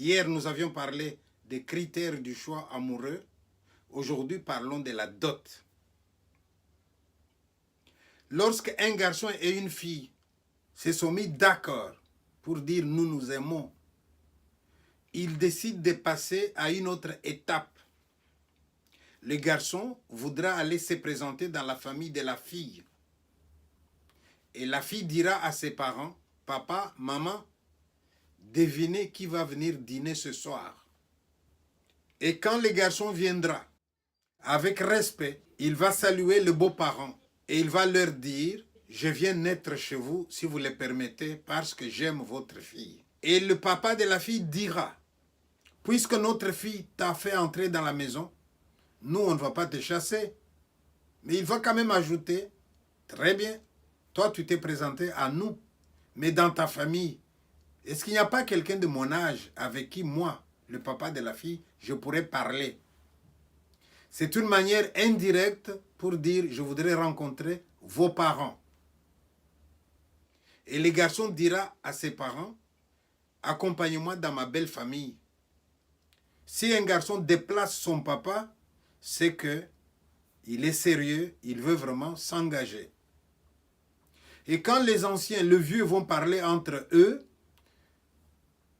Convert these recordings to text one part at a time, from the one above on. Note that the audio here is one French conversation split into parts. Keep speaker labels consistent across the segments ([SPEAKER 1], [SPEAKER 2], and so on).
[SPEAKER 1] Hier, nous avions parlé des critères du choix amoureux. Aujourd'hui, parlons de la dot. Lorsque un garçon et une fille se sont mis d'accord pour dire nous nous aimons, ils décident de passer à une autre étape. Le garçon voudra aller se présenter dans la famille de la fille. Et la fille dira à ses parents, papa, maman, devinez qui va venir dîner ce soir. Et quand le garçon viendra, avec respect, il va saluer les beaux-parents et il va leur dire, je viens naître chez vous, si vous le permettez, parce que j'aime votre fille. Et le papa de la fille dira, puisque notre fille t'a fait entrer dans la maison, nous, on ne va pas te chasser. Mais il va quand même ajouter, très bien, toi, tu t'es présenté à nous, mais dans ta famille, est-ce qu'il n'y a pas quelqu'un de mon âge avec qui moi, le papa de la fille, je pourrais parler? C'est une manière indirecte pour dire, je voudrais rencontrer vos parents. Et le garçon dira à ses parents, accompagnez-moi dans ma belle famille. Si un garçon déplace son papa, c'est que il est sérieux, il veut vraiment s'engager. Et quand les anciens, les vieux vont parler entre eux,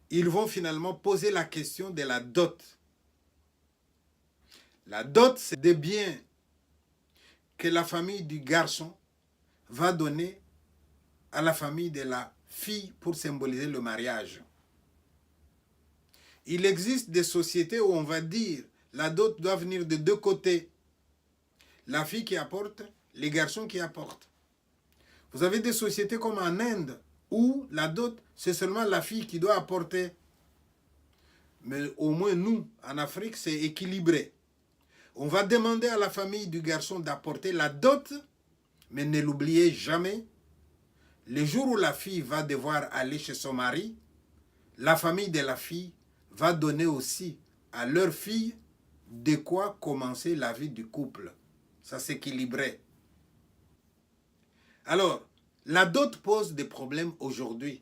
[SPEAKER 1] ils vont finalement poser la question de la dot. La dot, c'est des biens que la famille du garçon va donner à la famille de la fille pour symboliser le mariage. Il existe des sociétés où on va dire la dot doit venir de deux côtés. La fille qui apporte, les garçons qui apportent. Vous avez des sociétés comme en Inde où la dot, c'est seulement la fille qui doit apporter. Mais au moins nous, en Afrique, c'est équilibré. On va demander à la famille du garçon d'apporter la dot, mais ne l'oubliez jamais. Le jour où la fille va devoir aller chez son mari, la famille de la fille va donner aussi à leur fille de quoi commencer la vie du couple. Ça s'équilibrait. Alors, la dot pose des problèmes aujourd'hui.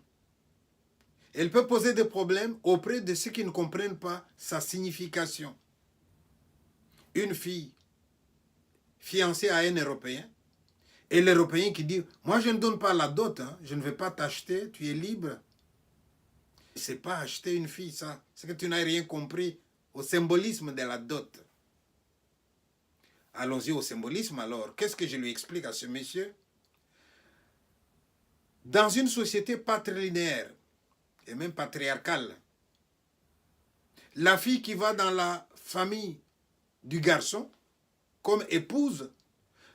[SPEAKER 1] Elle peut poser des problèmes auprès de ceux qui ne comprennent pas sa signification. Une fille fiancée à un Européen, et l'Européen qui dit, moi je ne donne pas la dot, hein, je ne vais pas t'acheter, tu es libre. C'est pas acheter une fille, ça. C'est que tu n'as rien compris au symbolisme de la dot. Allons-y au symbolisme alors. Qu'est-ce que je lui explique à ce monsieur? Dans une société patrilinéaire, et même patriarcale, la fille qui va dans la famille du garçon, comme épouse,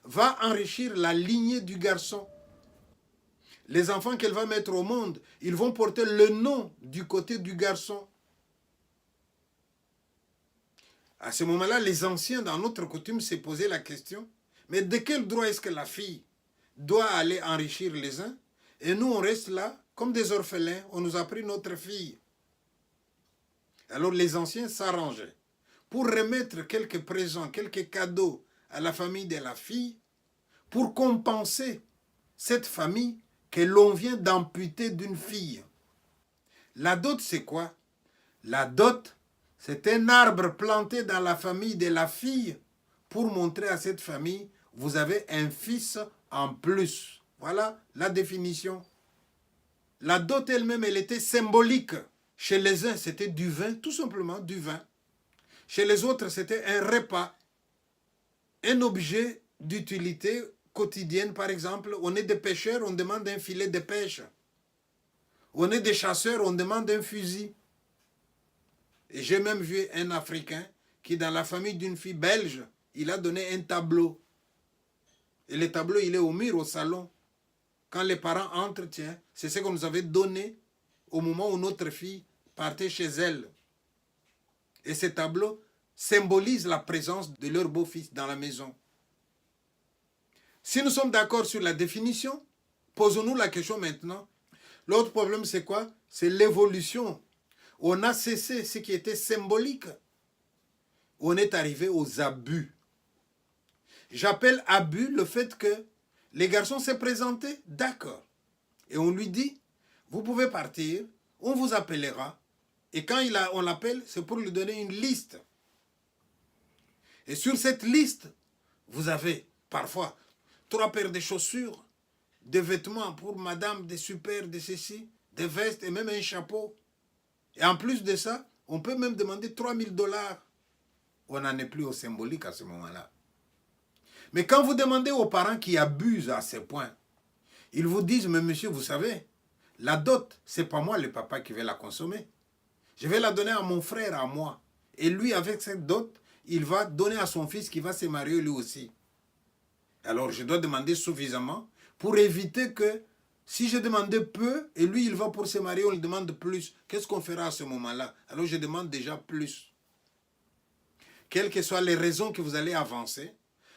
[SPEAKER 1] va enrichir la lignée du garçon. Les enfants qu'elle va mettre au monde, ils vont porter le nom du côté du garçon. À ce moment-là, les anciens, dans notre coutume, se posaient la question, mais de quel droit est-ce que la fille doit aller enrichir les uns, et nous, on reste là, comme des orphelins, on nous a pris notre fille. Alors les anciens s'arrangeaient pour remettre quelques présents, quelques cadeaux à la famille de la fille, pour compenser cette famille que l'on vient d'amputer d'une fille. La dot, c'est quoi? La dot, c'est un arbre planté dans la famille de la fille pour montrer à cette famille, vous avez un fils en plus. Voilà la définition. La dot elle-même, elle était symbolique. Chez les uns, c'était du vin, tout simplement du vin. Chez les autres, c'était un repas, un objet d'utilité quotidienne, par exemple. On est des pêcheurs, on demande un filet de pêche. On est des chasseurs, on demande un fusil. Et j'ai même vu un Africain qui, dans la famille d'une fille belge, il a donné un tableau. Et le tableau, il est au mur, au salon. Quand les parents entrent, tiens, c'est ce qu'on nous avait donné au moment où notre fille partait chez elle. Et ce tableau symbolise la présence de leur beau-fils dans la maison. Si nous sommes d'accord sur la définition, posons-nous la question maintenant. L'autre problème, c'est quoi? C'est l'évolution. On a cessé ce qui était symbolique. On est arrivé aux abus. J'appelle abus le fait que les garçons s'est présenté, d'accord. Et on lui dit, vous pouvez partir, on vous appellera, Et quand on l'appelle, c'est pour lui donner une liste. Et sur cette liste, vous avez parfois 3 paires de chaussures, des vêtements pour madame, des super, des ceci, des vestes et même un chapeau. Et en plus de ça, on peut même demander 3 000 $. On n'en est plus au symbolique à ce moment-là. Mais quand vous demandez aux parents qui abusent à ce point, ils vous disent, mais monsieur, vous savez, la dot, c'est pas moi le papa qui vais la consommer. Je vais la donner à mon frère, à moi. Et lui, avec cette dot, il va donner à son fils qui va se marier lui aussi. Alors, je dois demander suffisamment pour éviter que, si je demandais peu, et lui, il va pour se marier, on lui demande plus. Qu'est-ce qu'on fera à ce moment-là? Alors, je demande déjà plus. Quelles que soient les raisons que vous allez avancer,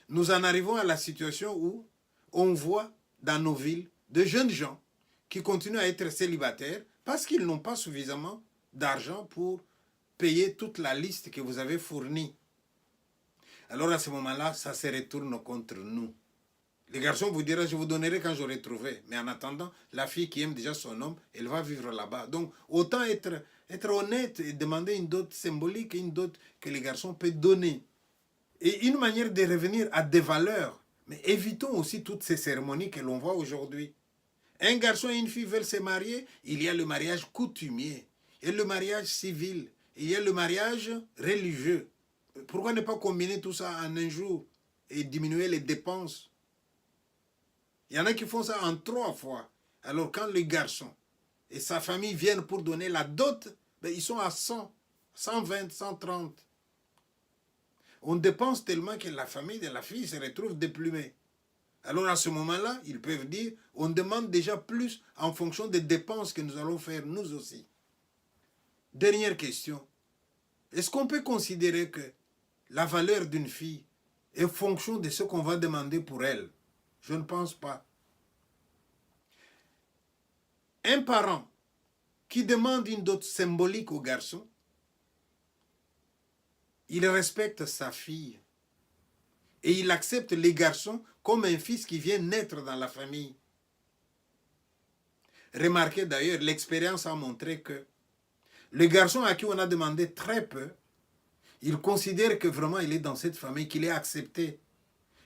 [SPEAKER 1] nous en arrivons à la situation où on voit dans nos villes de jeunes gens qui continuent à être célibataires parce qu'ils n'ont pas suffisamment d'argent pour payer toute la liste que vous avez fournie. Alors à ce moment-là, ça se retourne contre nous. Les garçons vous diront, je vous donnerai quand j'aurai trouvé. Mais en attendant, la fille qui aime déjà son homme, elle va vivre là-bas. Donc, autant être honnête et demander une dot symbolique, une dot que les garçons peuvent donner. Et une manière de revenir à des valeurs. Mais évitons aussi toutes ces cérémonies que l'on voit aujourd'hui. Un garçon et une fille veulent se marier, il y a le mariage coutumier, il y a le mariage civil, il y a le mariage religieux. Pourquoi ne pas combiner tout ça en un jour et diminuer les dépenses? Il y en a qui font ça en 3 fois. Alors quand le garçon et sa famille viennent pour donner la dot, ben ils sont à 100, 120, 130. On dépense tellement que la famille de la fille se retrouve déplumée. Alors à ce moment-là, ils peuvent dire, on demande déjà plus en fonction des dépenses que nous allons faire nous aussi. Dernière question. Est-ce qu'on peut considérer que la valeur d'une fille est fonction de ce qu'on va demander pour elle? Je ne pense pas. Un parent qui demande une dot symbolique au garçon, il respecte sa fille et il accepte les garçons comme un fils qui vient naître dans la famille. Remarquez d'ailleurs, l'expérience a montré que le garçon à qui on a demandé très peu, il considère que vraiment il est dans cette famille, qu'il est accepté.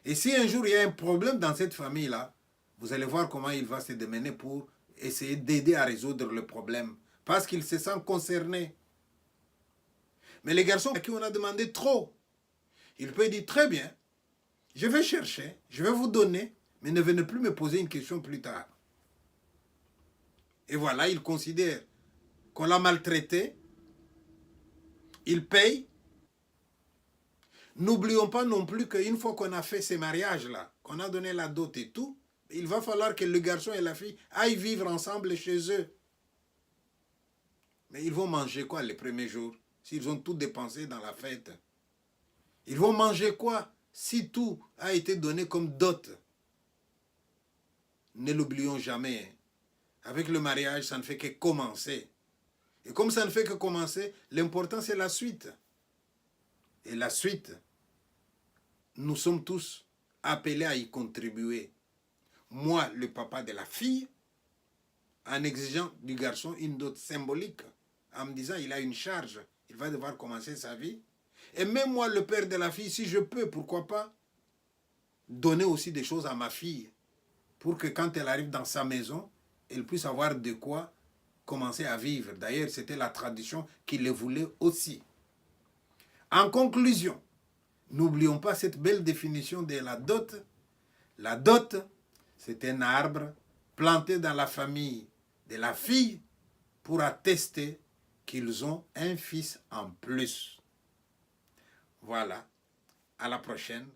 [SPEAKER 1] Et si un jour il y a un problème dans cette famille-là, vous allez voir comment il va se démener pour essayer d'aider à résoudre le problème. Parce qu'il se sent concerné. Mais les garçons à qui on a demandé trop, il peut dire très bien, je vais chercher, je vais vous donner, mais ne venez plus me poser une question plus tard. Et voilà, il considère qu'on l'a maltraité, il paye. N'oublions pas non plus qu'une fois qu'on a fait ces mariages-là, qu'on a donné la dot et tout, il va falloir que le garçon et la fille aillent vivre ensemble chez eux. Mais ils vont manger quoi les premiers jours, s'ils ont tout dépensé dans la fête? Ils vont manger quoi si tout a été donné comme dot? Ne l'oublions jamais. Avec le mariage, ça ne fait que commencer. Et comme ça ne fait que commencer, l'important c'est la suite. Et la suite, nous sommes tous appelés à y contribuer. Moi, le papa de la fille, en exigeant du garçon une dot symbolique, en me disant il a une charge, il va devoir commencer sa vie. Et même moi, le père de la fille, si je peux, pourquoi pas, donner aussi des choses à ma fille, pour que quand elle arrive dans sa maison, elle puisse avoir de quoi commencer à vivre. D'ailleurs, c'était la tradition qui le voulait aussi. En conclusion, n'oublions pas cette belle définition de la dot. La dot, c'est un arbre planté dans la famille de la fille pour attester qu'ils ont un fils en plus. Voilà, à la prochaine.